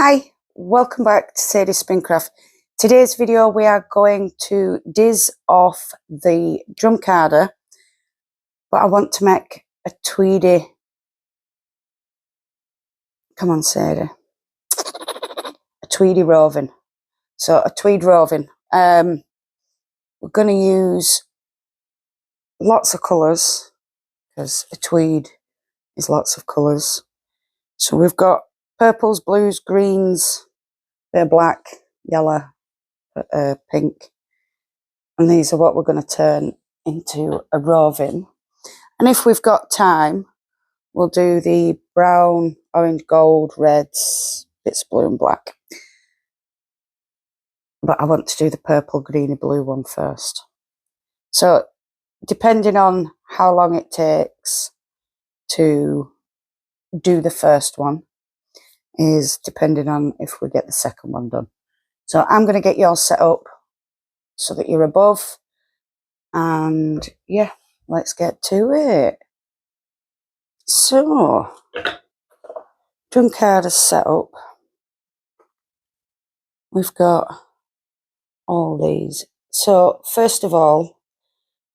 Hi, welcome back to Sadie's Spincraft. Today's video we are going to diz off the drum carder, but I want to make a tweedy. Come on, Sadie. A tweedy roving. So a tweed roving. We're going to use lots of colours because a tweed is lots of colours. So we've got purples, blues, greens, they're black, yellow, pink. And these are what we're going to turn into a roving. And if we've got time, we'll do the brown, orange, gold, reds, bits of blue and black. But I want to do the purple, greeny, blue one first. So depending on how long it takes to do the first one is depending on if we get the second one done. So I'm going to get yours set up so that you're above. And yeah, let's get to it. So, drum card is set up. We've got all these. So, first of all,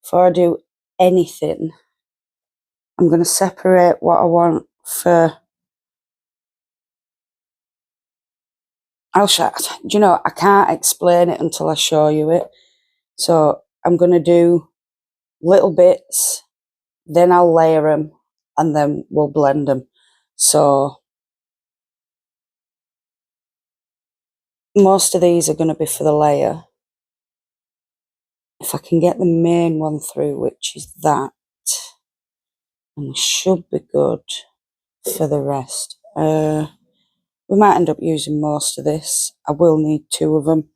before I do anything, I'm going to separate what I want for... I'll show... Do you know, I can't explain it until I show you it. So, I'm going to do little bits, then I'll layer them, and then we'll blend them. So, most of these are going to be for the layer. If I can get the main one through, which is that, and should be good for the rest. We might end up using most of this. I will need 2 of them.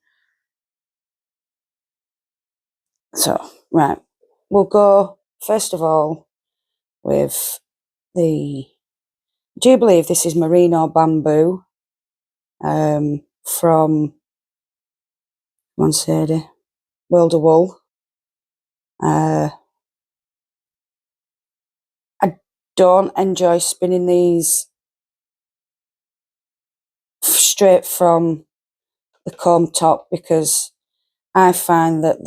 So, right, we'll go first of all with the... Do you believe this is merino bamboo from... Come on, Sadie. World of Wool. I don't enjoy spinning these straight from the comb top because I find that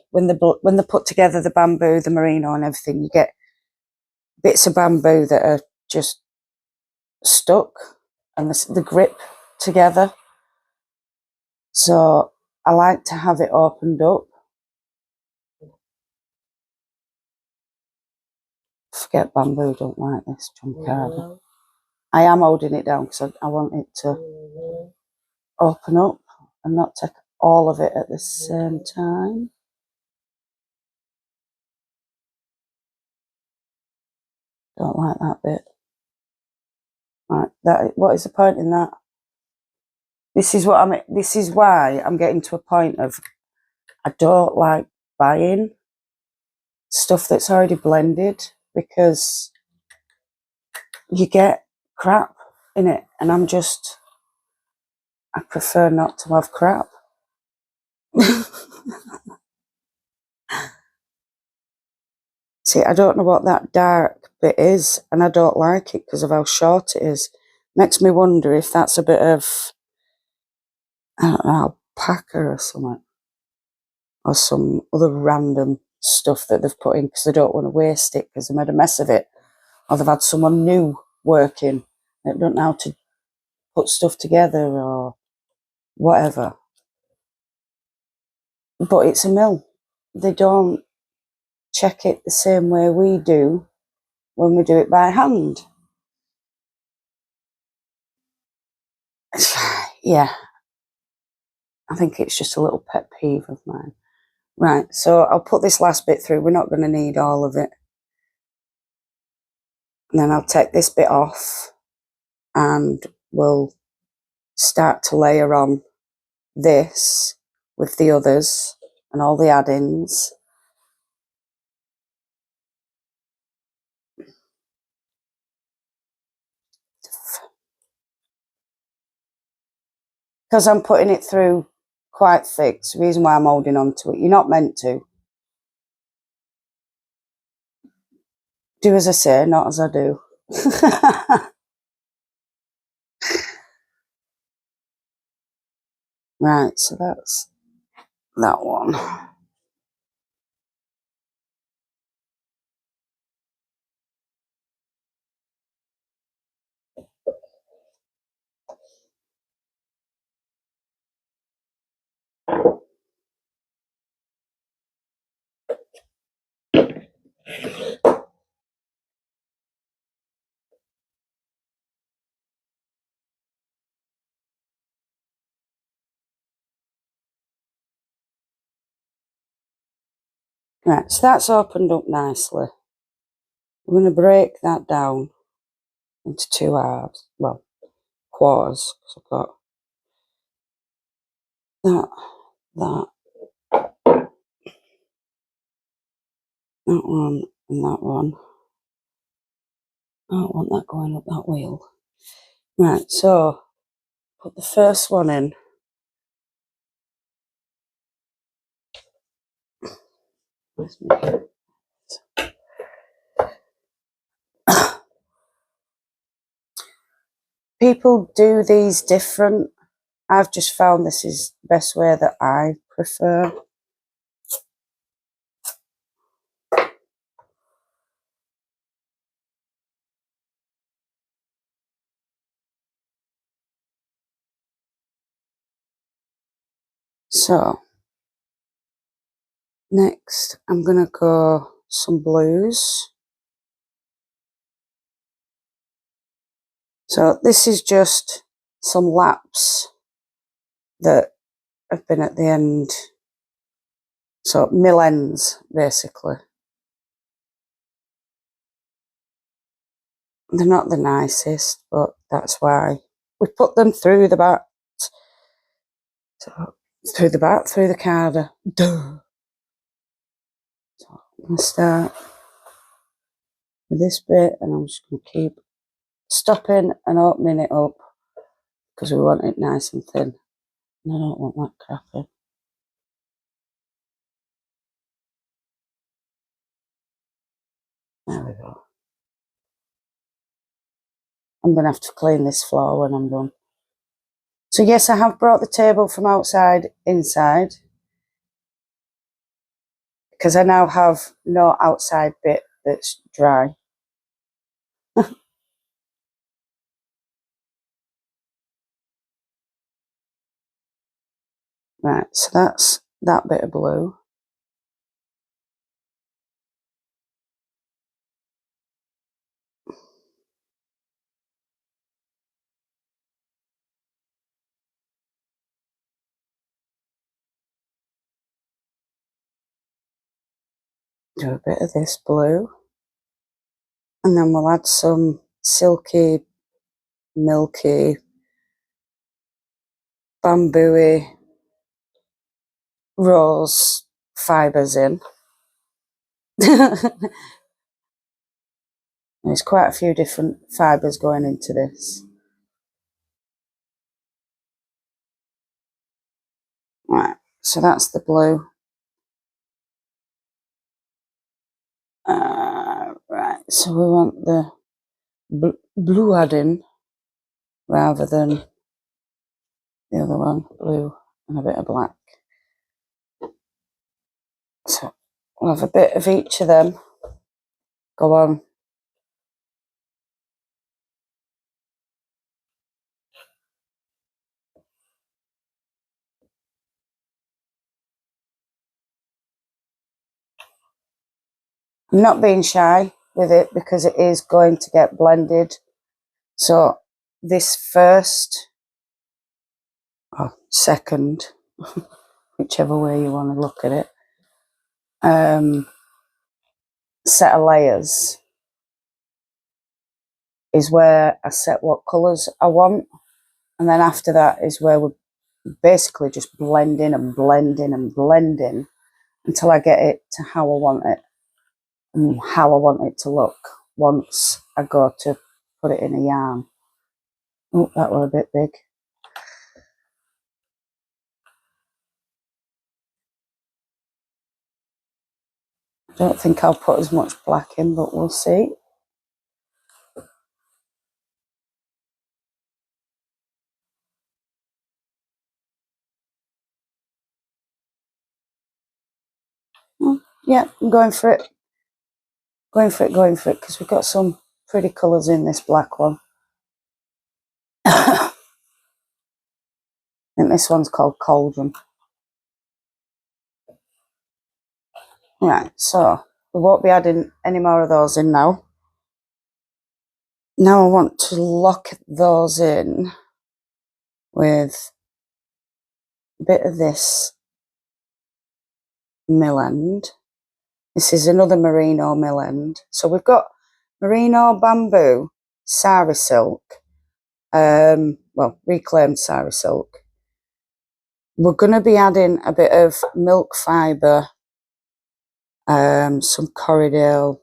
when they put together the bamboo, the merino and everything, you get bits of bamboo that are just stuck and the grip together. So I like to have it opened up. Forget bamboo, don't like this drum card. I am holding it down because I want it to open up and not take all of it at the same time. Don't like that bit. Right, what is the point in that? This is why I'm getting to a point of I don't like buying stuff that's already blended because you get crap in it, and I prefer not to have crap. See, I don't know what that dark bit is, and I don't like it because of how short it is. Makes me wonder if that's a bit of, I don't know, alpaca or something, or some other random stuff that they've put in because they don't want to waste it because they made a mess of it, or they've had someone new working that don't know how to put stuff together or whatever. But it's a mill. They don't check it the same way we do when we do it by hand. Yeah, I think it's just a little pet peeve of mine. Right, so I'll put this last bit through. We're not going to need all of it. And then I'll take this bit off and we'll start to layer on this with the others and all the add-ins. Because I'm putting it through quite thick, it's the reason why I'm holding on to it. You're not meant to. Do as I say, not as I do. Right, so that's that one. Right, so that's opened up nicely. I'm going to break that down into 2 halves, well, quarters, because I've got that, that one, and that one. I don't want that going up that wheel. Right, so put the first one in. People do these different. I've just found this is the best way that I prefer. So, next I'm going to go some blues. So this is just some laps that have been at the end. So mill ends, basically. They're not the nicest, but that's why we put them through the back. So, through the carder. Duh. So I'm going to start with this bit, and I'm just going to keep stopping and opening it up because we want it nice and thin. And I don't want that crap in. There we go. I'm going to have to clean this floor when I'm done. So yes, I have brought the table from outside inside because I now have no outside bit that's dry. Right, so that's that bit of blue. Do a bit of this blue. And then we'll add some silky, milky, bamboo-y rose fibres in. There's quite a few different fibres going into this. Right, so that's the blue. Right, so we want the blue add-in rather than the other one, blue and a bit of black. So we'll have a bit of each of them go on. I'm not being shy with it because it is going to get blended. So this first or second, whichever way you want to look at it, set of layers is where I set what colours I want, and then after that is where we're basically just blending and blending and blending until I get it to how I want it and how I want it to look once I go to put it in a yarn. Oh, that were a bit big. I don't think I'll put as much black in, but we'll see. Yeah, I'm going for it. Going for it, because we've got some pretty colours in this black one. I think this one's called Cauldron. Right, so we won't be adding any more of those in now. Now I want to lock those in with a bit of this mill end. This is another merino mill end. So we've got merino bamboo, sari silk, well, reclaimed sari silk. We're going to be adding a bit of milk fibre, some Corriedale,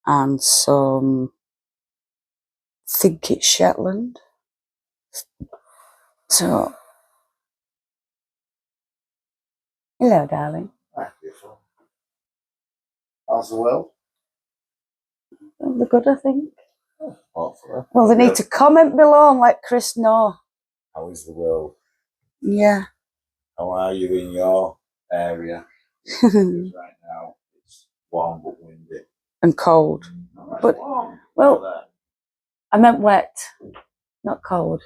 and some, I think it's Shetland. So, hello, darling. Hi, beautiful. How's the world? The good, I think. Hopefully. Well, they need to comment below and let Chris know. How is the world? Yeah. How are you in your area? Because right now it's warm but windy. And cold. But, warm. well, I meant wet, not cold.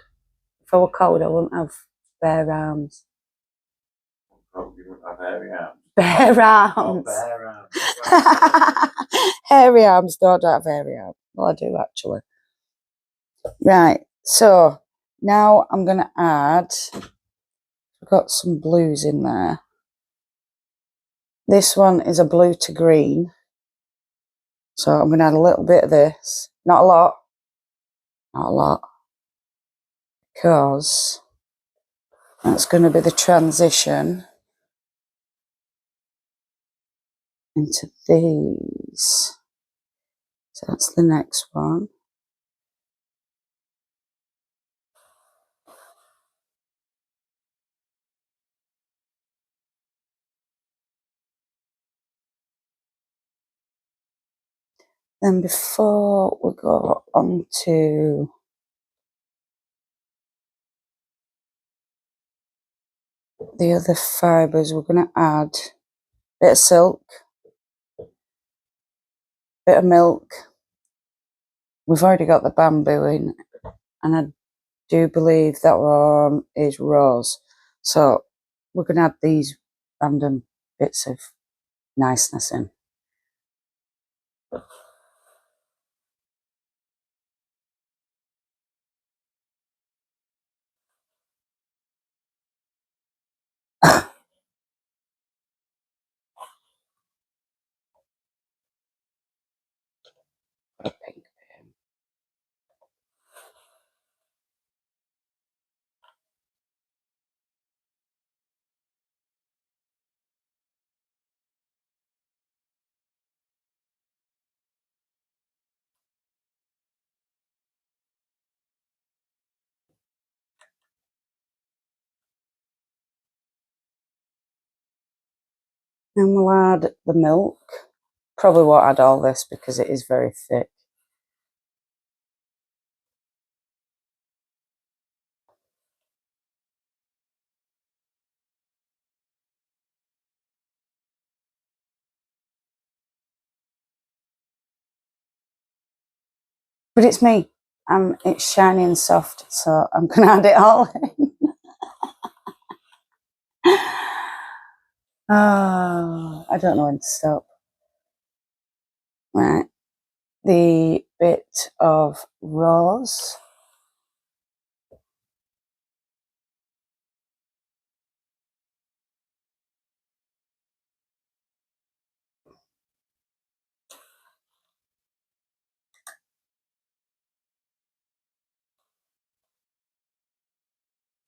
If I were cold, I wouldn't have bare arms. You wouldn't have hairy arms. Bare arms. Oh, bare arms. Hairy arms. No, I don't have hairy arms. Well, I do actually. Right. So now I'm going to add. I've got some blues in there. This one is a blue to green. So I'm going to add a little bit of this. Not a lot. Not a lot. Because that's going to be the transition into these. So that's the next one. Then before we go on to the other fibres, we're going to add a bit of silk, bit of milk. We've already got the bamboo in, and I do believe that one is rose. So we're going to add these random bits of niceness in. Pink. And we'll add the milk. Probably won't add all this because it is very thick. But it's me, and it's shiny and soft, so I'm going to add it all in. Oh, I don't know when to stop. Right, the bit of rose.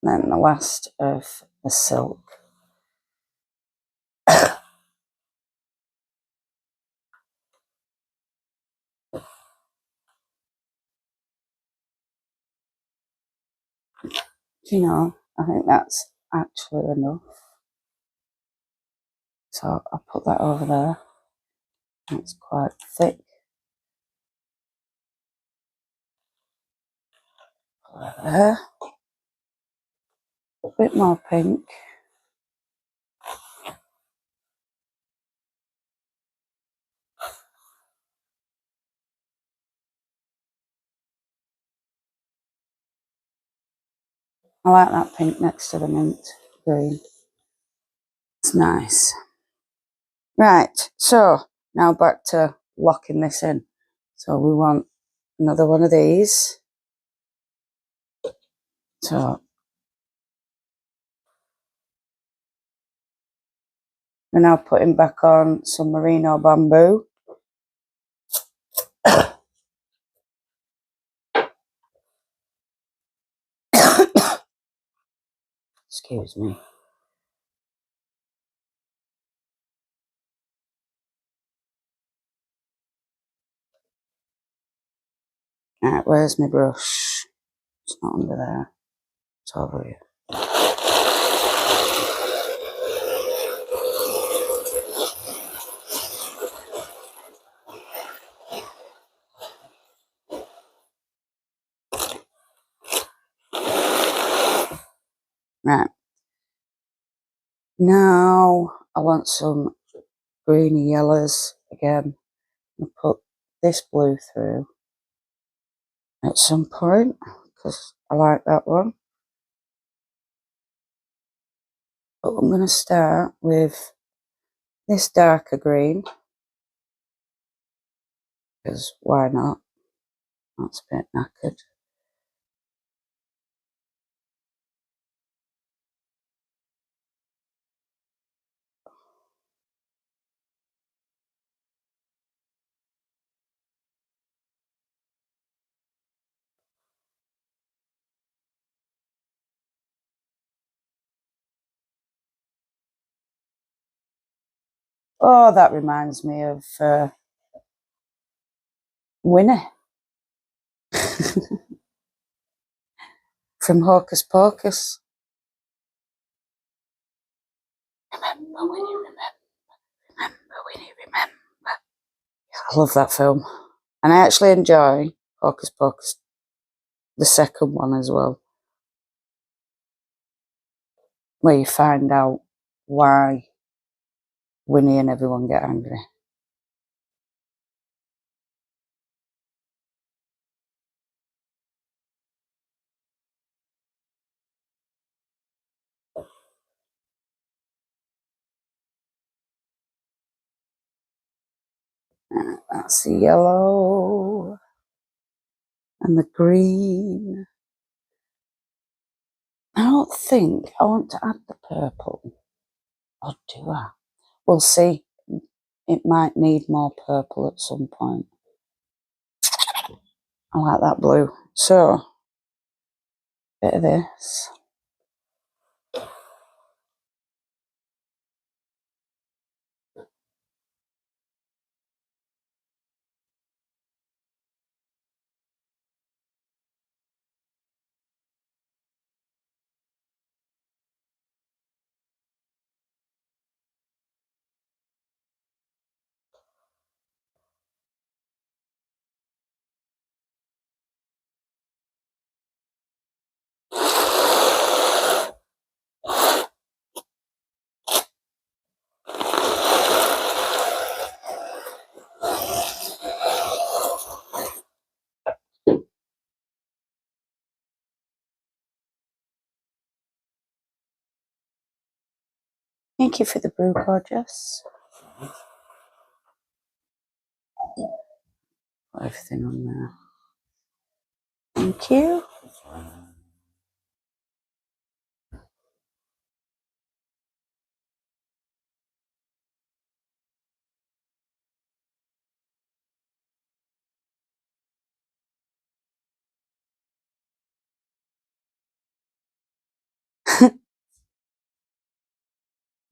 And then the last of the silk. You know, I think that's actually enough. So I'll put that over there. It's quite thick. Put that there. A bit more pink. I like that pink next to the mint green. It's nice. Right, so now back to locking this in. So we want another one of these. So we're now putting back on some merino bamboo. Excuse me. Right, where's my brush? It's not under there. It's over here. Right. Now I want some greeny yellows again. I'll put this blue through at some point because I like that one. But I'm going to start with this darker green because why not? That's a bit knackered. Oh, that reminds me of Winnie from Hocus Pocus. Remember Winnie, remember Winnie, remember. I love that film. And I actually enjoy Hocus Pocus, the second one as well, where you find out why Winnie and everyone get angry. That's the yellow and the green. I don't think I want to add the purple. Or do I? We'll see. It might need more purple at some point. I like that blue. So, bit of this. Thank you for the brew, gorgeous. Put everything on there. Thank you.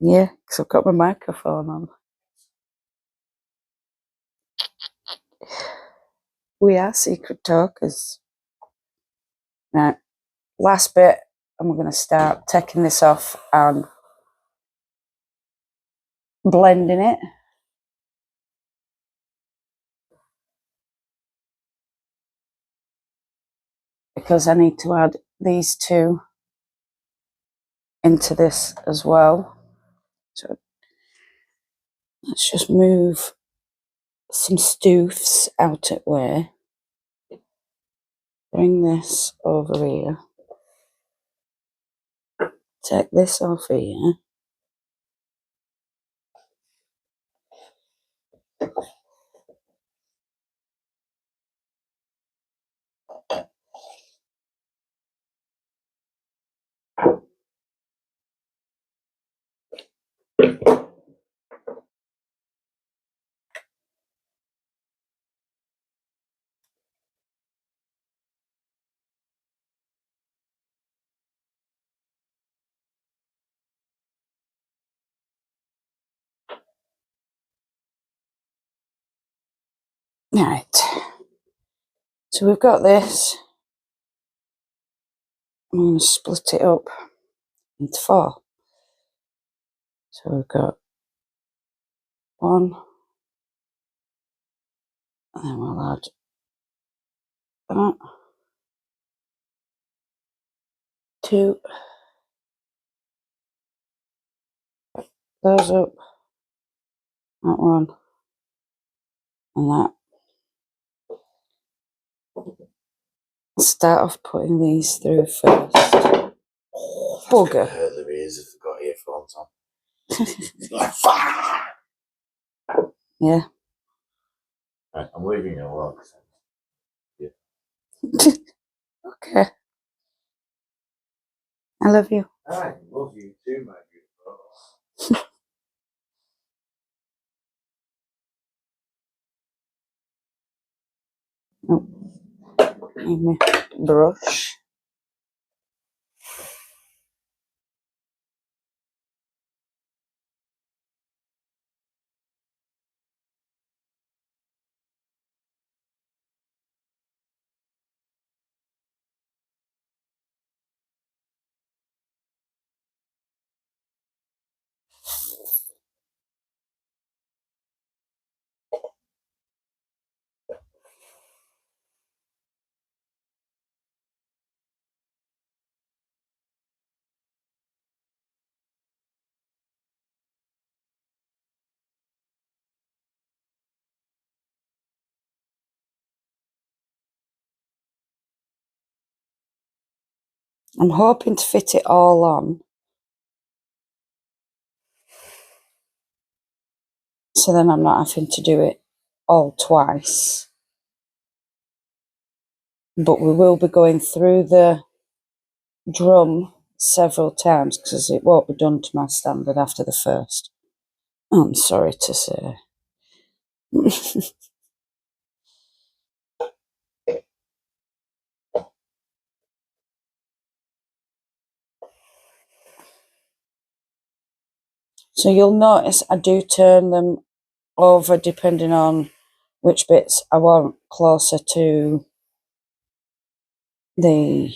Yeah, because I've got my microphone on. We are secret talkers. Right, last bit, and we're going to start taking this off and blending it. Because I need to add these two into this as well. So let's just move some stoofs out of way. Bring this over here. take this off here. Right. So we've got this. I'm going to split it up into 4. So we've got 1, and then we'll add that, 2, those up, that one, and that. I'll start off putting these through first. Oh, that's Bugger. gonna hurt their ears if they've got earphones on. It's like fire. Yeah. Right, I'm leaving you alone. Okay. I love you. I love you too, my beautiful. Oh. Need my brush. I'm hoping to fit it all on, so then I'm not having to do it all twice. But we will be going through the drum several times because it won't be done to my standard after the first. I'm sorry to say. So you'll notice I do turn them over depending on which bits I want closer to the...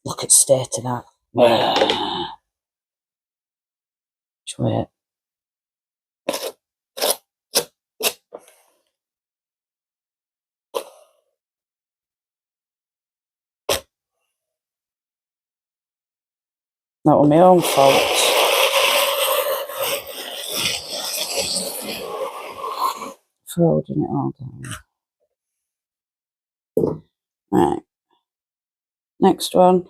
Look at the state of that. Just wait. That was my own fault. For holding it all down. Right. Next one.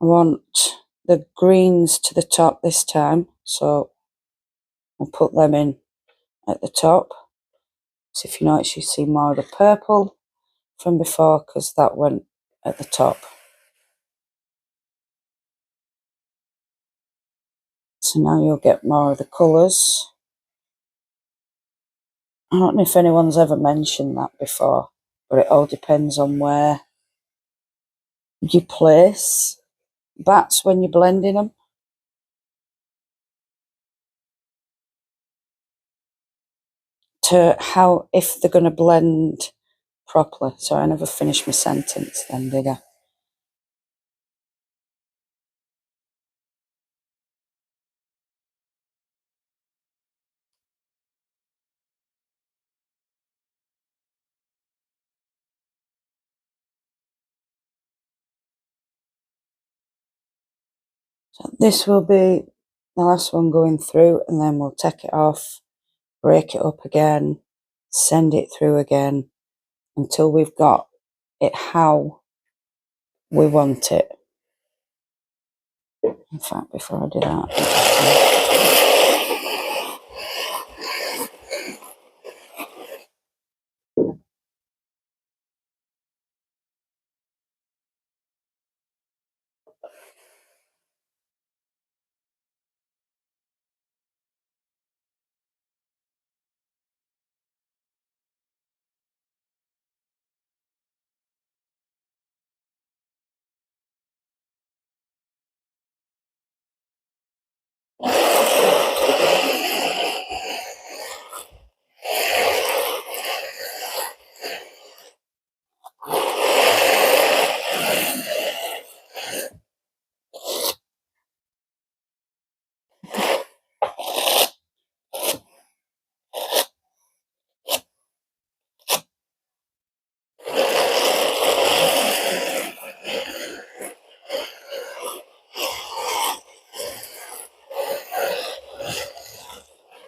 I want the greens to the top this time. So I'll put them in at the top. So if you notice, you see more of the purple from before because that went at the top. So now you'll get more of the colours. I don't know if anyone's ever mentioned that before, but it all depends on where you place bats when you're blending them. To how, if they're going to blend properly. So I never finished my sentence then, did I? So this will be the last one going through, and then we'll take it off, break it up again, send it through again until we've got it how we want it. In fact, before I do that,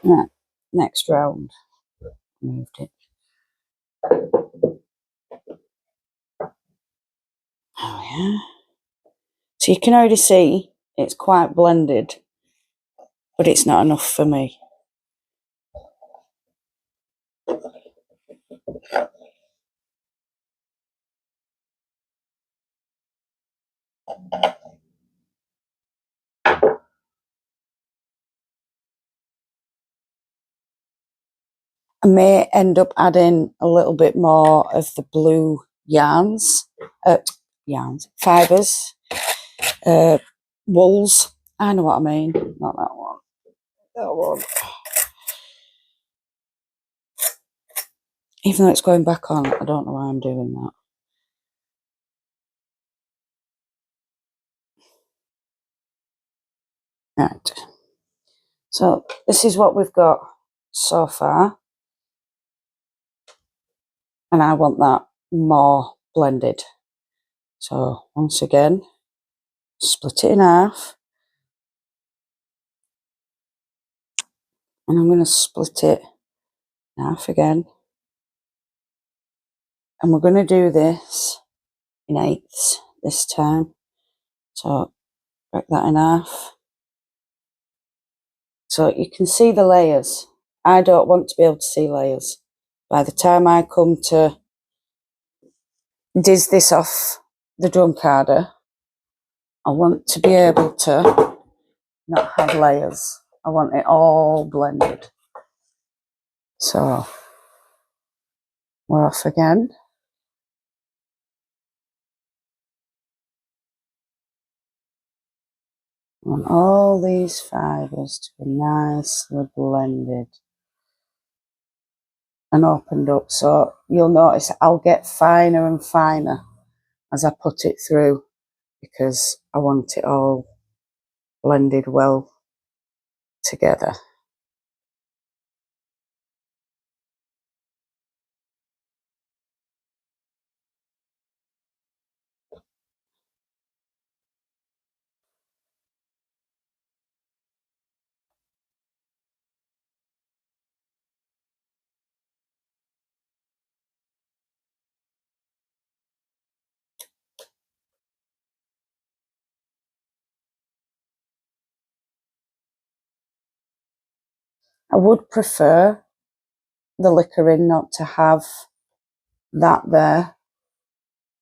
right, next round. Moved it. Oh yeah. So you can already see it's quite blended, but it's not enough for me. I may end up adding a little bit more of the blue fibres, wools. I know what I mean. Not that one. That one. Even though it's going back on, I don't know why I'm doing that. Right. So this is what we've got so far. And I want that more blended. So once again, split it in half. And I'm going to split it in half again. And we're going to do this in eighths this time. So break that in half. So you can see the layers. I don't want to be able to see layers. By the time I come to diz this off the drum carder, I want to be able to not have layers. I want it all blended. So we're off again. I want all these fibres to be nicely blended and opened up. So you'll notice I'll get finer and finer as I put it through because I want it all blended well together. I would prefer the liquoring not to have that there,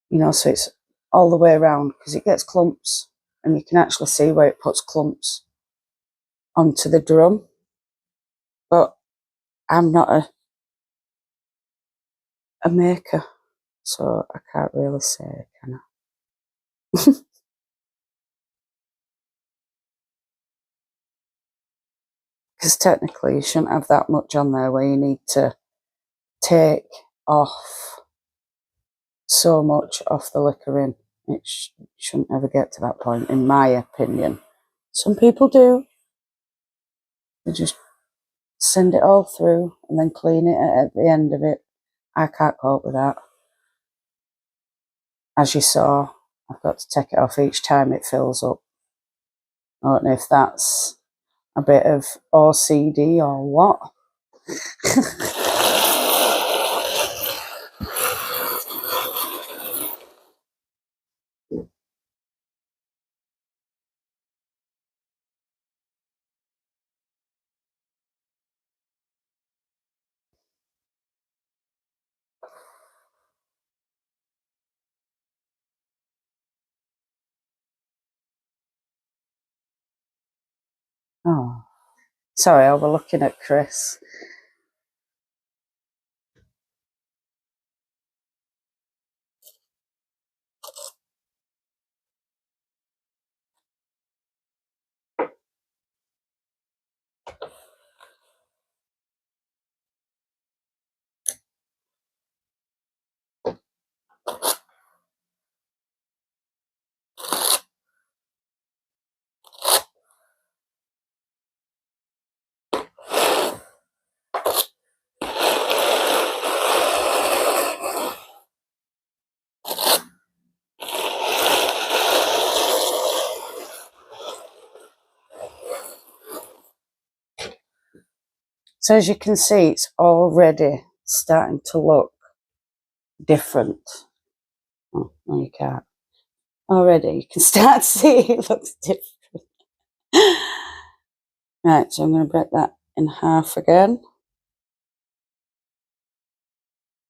you know, so it's all the way around because it gets clumps and you can actually see where it puts clumps onto the drum. But I'm not a maker, so I can't really say, can I? Because technically you shouldn't have that much on there where you need to take off so much off the liquoring. It shouldn't ever get to that point, in my opinion. Some people do. They just send it all through and then clean it at the end of it. I can't cope with that. As you saw, I've got to take it off each time it fills up. I don't know if that's a bit of OCD or what. Sorry, I was looking at Chris. So as you can see, it's already starting to look different. Oh, no, you can't. Already, you can start to see it looks different. Right, so I'm going to break that in half again.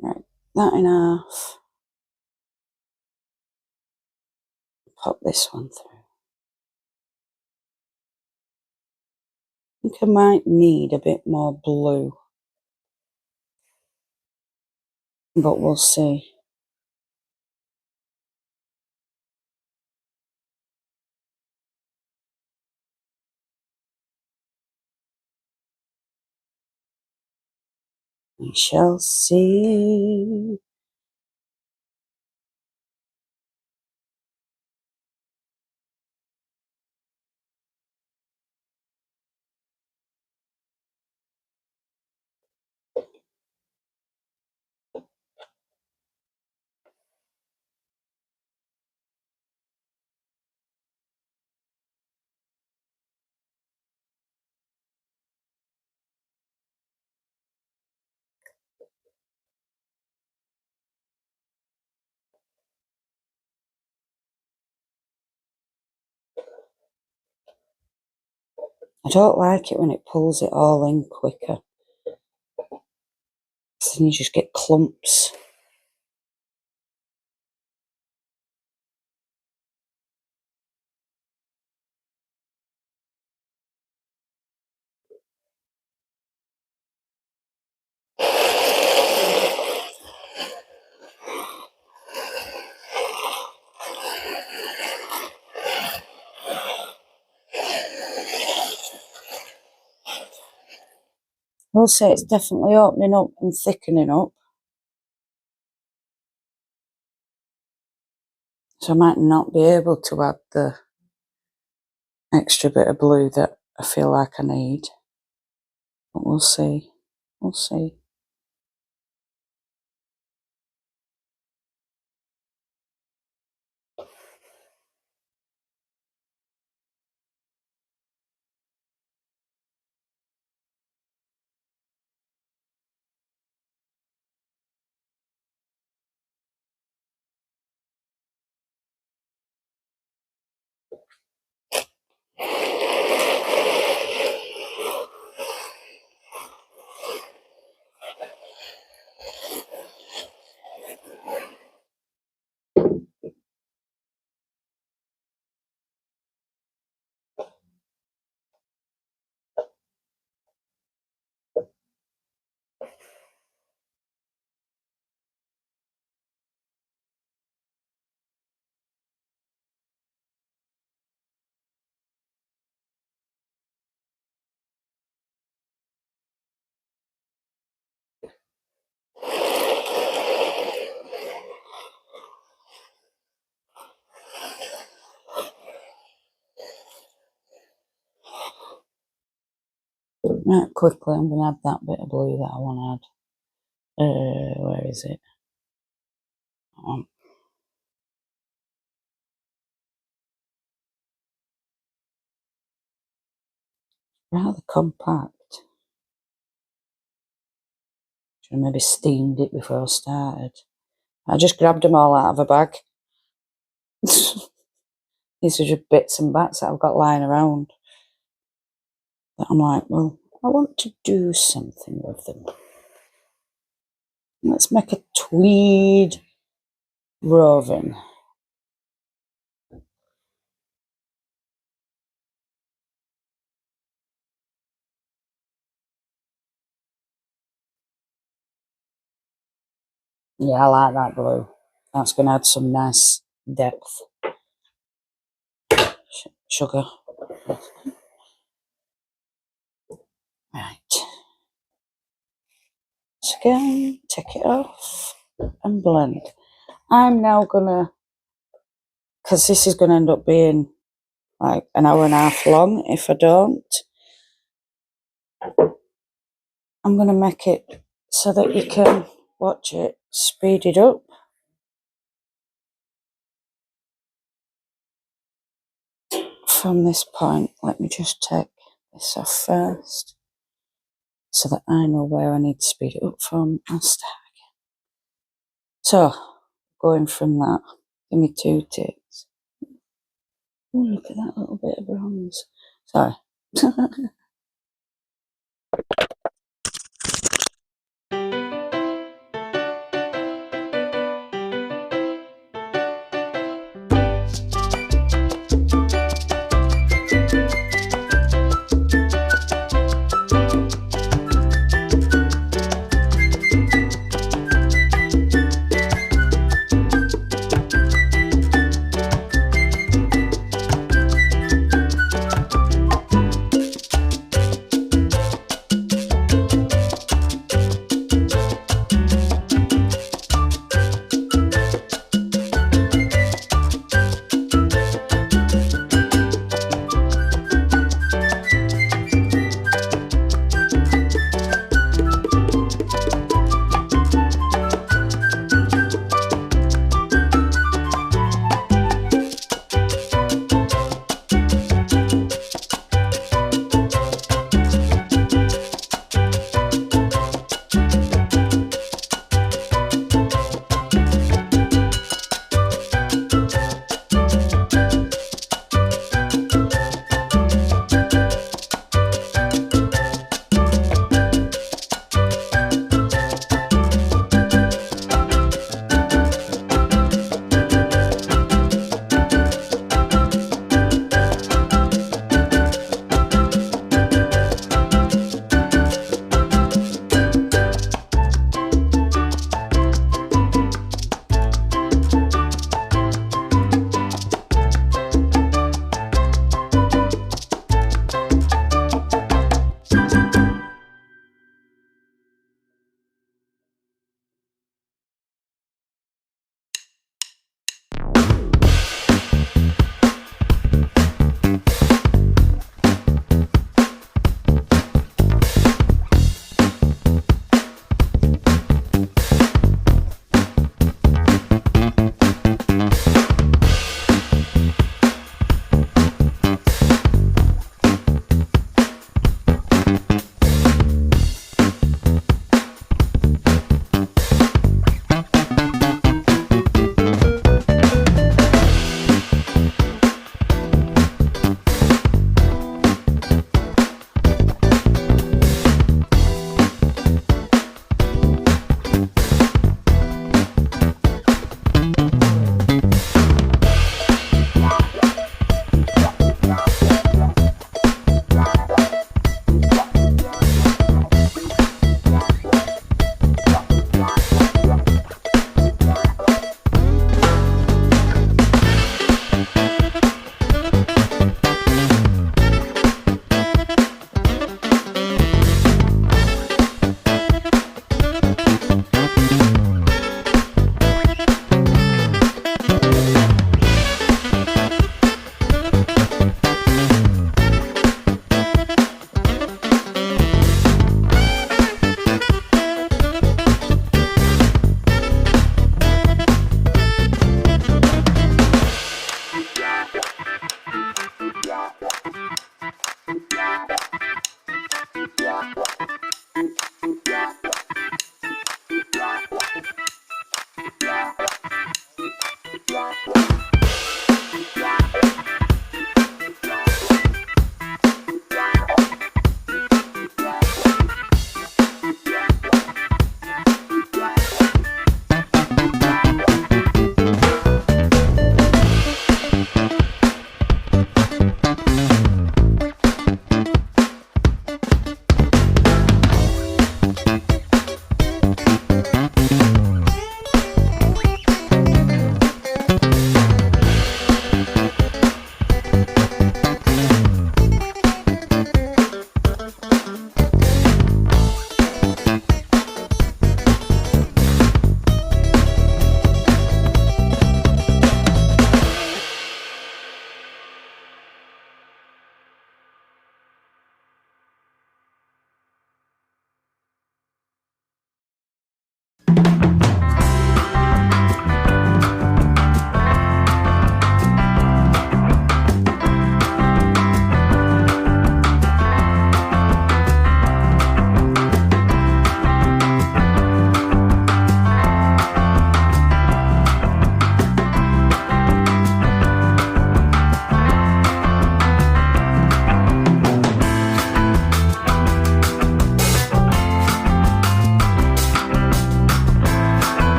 Right, that in half. Pop this one through. I think I might need a bit more blue, but we'll see. We shall see. I don't like it when it pulls it all in quicker. So then you just get clumps. We'll say it's definitely opening up and thickening up. So I might not be able to add the extra bit of blue that I feel like I need. But we'll see. We'll see. Right, quickly I'm going to add that bit of blue that I want to add. Where is it? Rather compact. Should have maybe steamed it before I started. I just grabbed them all out of a bag. These are just bits and bats that I've got lying around. But I'm like, well, I want to do something with them. Let's make a tweed roving. Yeah, I like that blue. That's going to add some nice depth. Sugar. Right. So again, take it off and blend. I'm now going to, because this is going to end up being like an hour and a half long if I don't, I'm going to make it so that you can watch it, speed it up. From this point, let me just take this off first so that I know where I need to speed it up from. I'll start again. So, going from that, give me 2 ticks. Oh, look at that little bit of bronze. Sorry.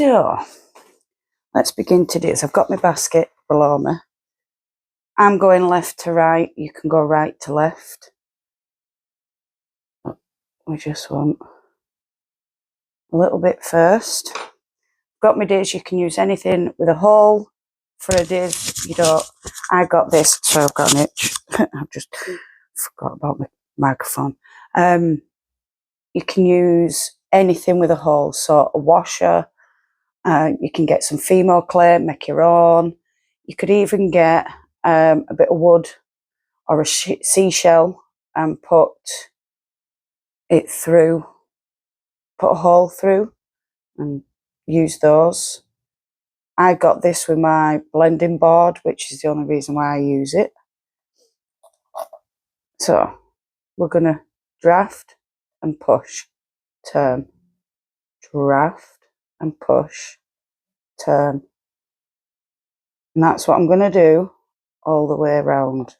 So, let's begin to do this. I've got my basket below me. I'm going left to right. You can go right to left. We just want a little bit first. Got my diz. You can use anything with a hole for a diz. You don't. I got this, so I've got an itch. I've just forgot about my microphone. You can use anything with a hole, so a washer. You can get some Fimo clay, make your own. You could even get a bit of wood or a seashell and put it through, put a hole through and use those. I got this with my blending board, which is the only reason why I use it. So we're going to draft and push, turn, draft and push, turn. And that's what I'm going to do all the way around.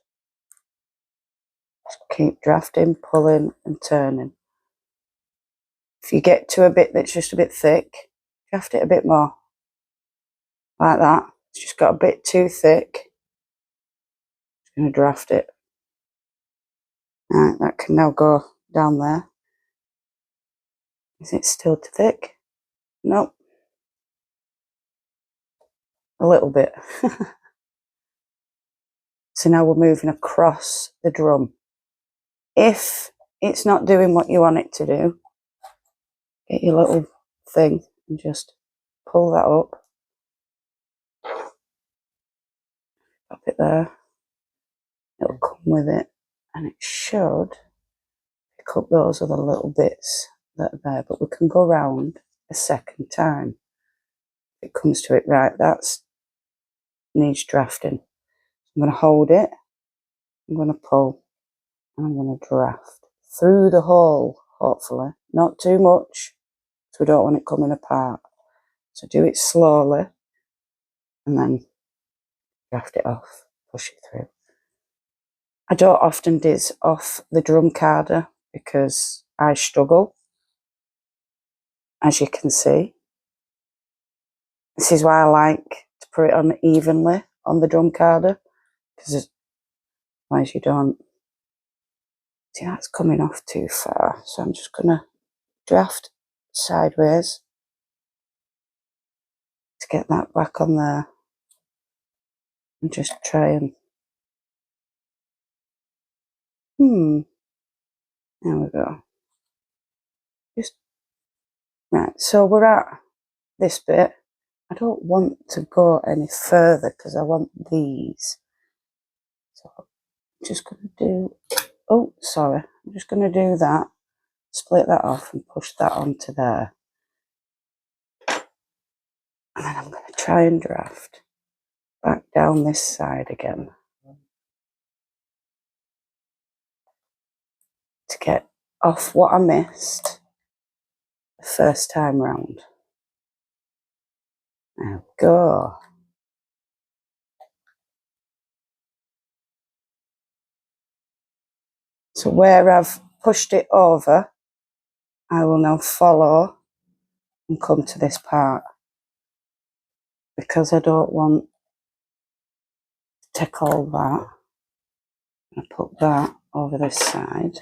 Just keep drafting, pulling and turning. If you get to a bit that's just a bit thick, draft it a bit more. Like that. It's just got a bit too thick. Just going to draft it. Right, that can now go down there. Is it still too thick? Nope. A little bit. So now we're moving across the drum. If it's not doing what you want it to do, get your little thing and just pull that up. Pop it there. It'll come with it and it should pick up those other little bits that are there, but we can go round a second time. If it comes to it, right, that's needs drafting. I'm going to hold it, I'm going to pull, and I'm going to draft through the hole, hopefully. Not too much, because we don't want it coming apart. So do it slowly, and then draft it off, push it through. I don't often diz off the drum carder because I struggle, as you can see. This is why I like to put it on evenly on the drum carder, because otherwise you don't. See, that's coming off too far, so I'm just going to draft sideways to get that back on there and just try and there we go. Just right, so we're at this bit. I don't want to go any further because I want these, so I'm just going to do, oh sorry, I'm just going to do that, split that off and push that onto there, and then I'm going to try and draft back down this side again to get off what I missed the first time round. There we go. So where I've pushed it over, I will now follow and come to this part, because I don't want to take all that. I put that over this side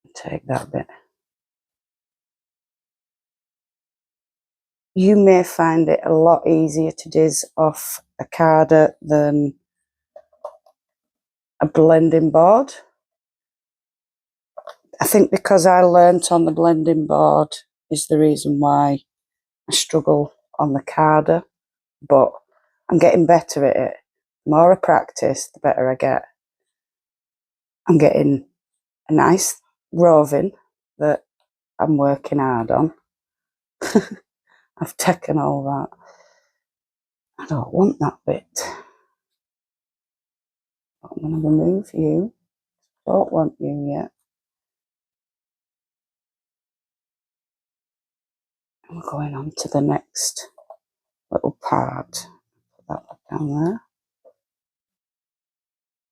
and take that bit. You may find it a lot easier to diz off a carder than a blending board. I think because I learnt on the blending board is the reason why I struggle on the carder, but I'm getting better at it. The more I practice, the better I get. I'm getting a nice roving that I'm working hard on. I've taken all that. I don't want that bit. I'm going to remove you. Don't want you yet. And we're going on to the next little part. Put that down there.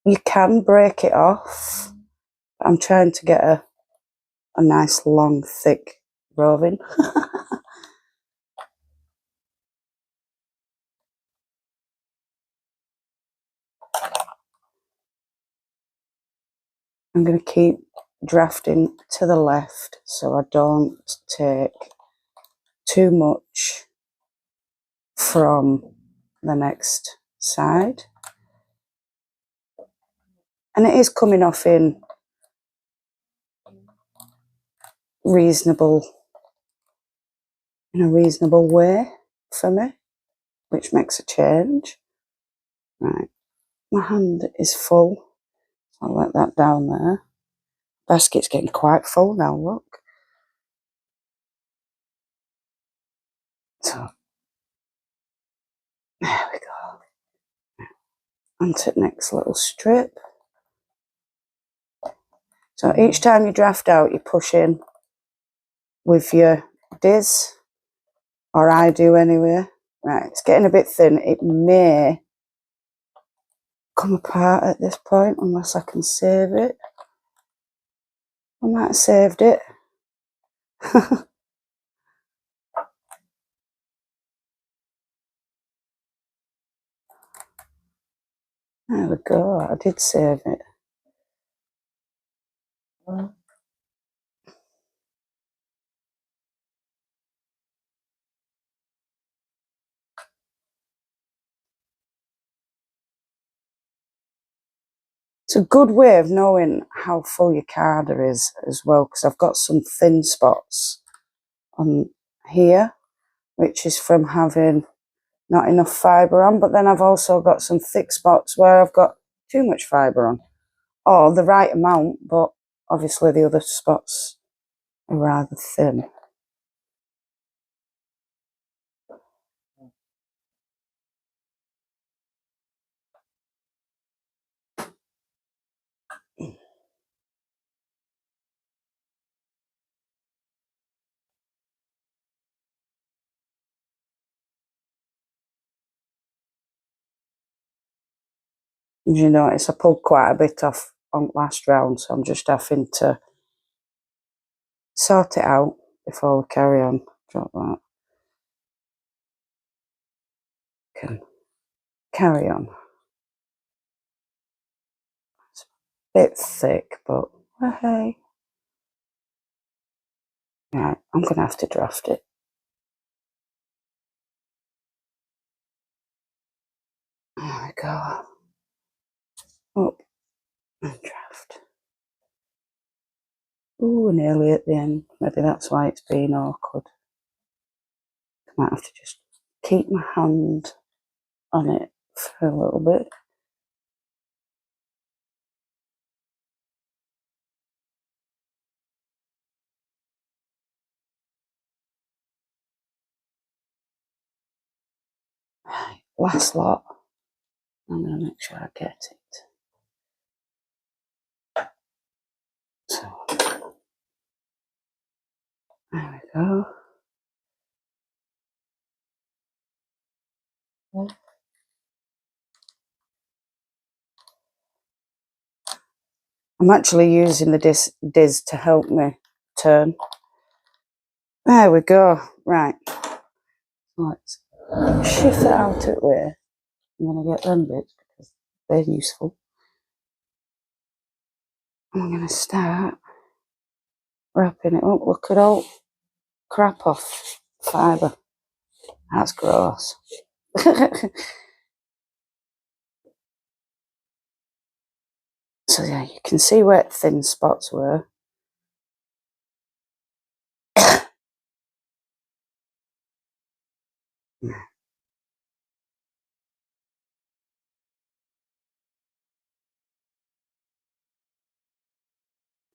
You can break it off. I'm trying to get a nice long thick roving. I'm going to keep drafting to the left so I don't take too much from the next side. And it is coming off in a reasonable way for me, which makes a change. Right, my hand is full. I'll let that down there. Basket's getting quite full now, look. So, there we go. Onto the next little strip. So each time you draft out, you push in with your diz, or I do anyway. Right, it's getting a bit thin. It may come apart at this point unless I can save it. I might have saved it. There we go, I did save it. It's a good way of knowing how full your card is as well, because I've got some thin spots on here, which is from having not enough fibre on, but then I've also got some thick spots where I've got too much fibre on, or the right amount, but obviously the other spots are rather thin. As you notice, I pulled quite a bit off on last round, so I'm just having to sort it out before we carry on. Drop that. Can carry on. It's a bit thick, but hey. Right, I'm going to have to draft it. There we go. Up and draft. Ooh, nearly at the end. Maybe that's why it's being awkward. I might have to just keep my hand on it for a little bit. Right, last lot. I'm going to make sure I get it. So, there we go. I'm actually using the diz to help me turn. There we go. Right. Let's shift that out of the way. I'm going to get them bits because they're useful. I'm going to start wrapping it up. Look at all crap off fibre. That's gross. So yeah, you can see where thin spots were.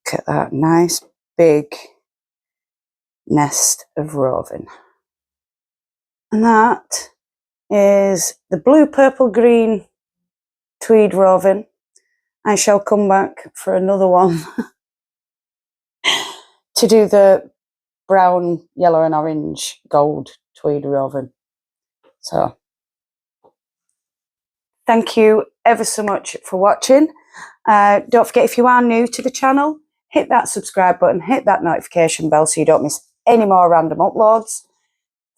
Look at that nice big nest of roving. And that is the blue, purple, green tweed roving. I shall come back for another one to do the brown, yellow and orange gold tweed roving. So thank you ever so much for watching. Don't forget, if you are new to the channel, hit that subscribe button, hit that notification bell so you don't miss any more random uploads.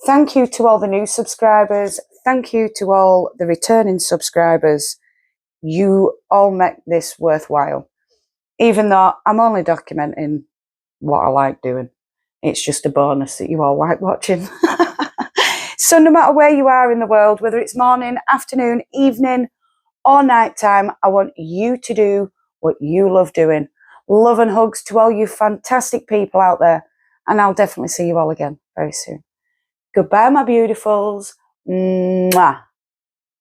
Thank you to all the new subscribers. Thank you to all the returning subscribers. You all make this worthwhile. even though I'm only documenting what I like doing. It's just a bonus that you all like watching. So no matter where you are in the world, whether it's morning, afternoon, evening, or nighttime, I want you to do what you love doing. Love and hugs to all you fantastic people out there. And I'll definitely see you all again very soon. Goodbye, my beautifuls. Mwah.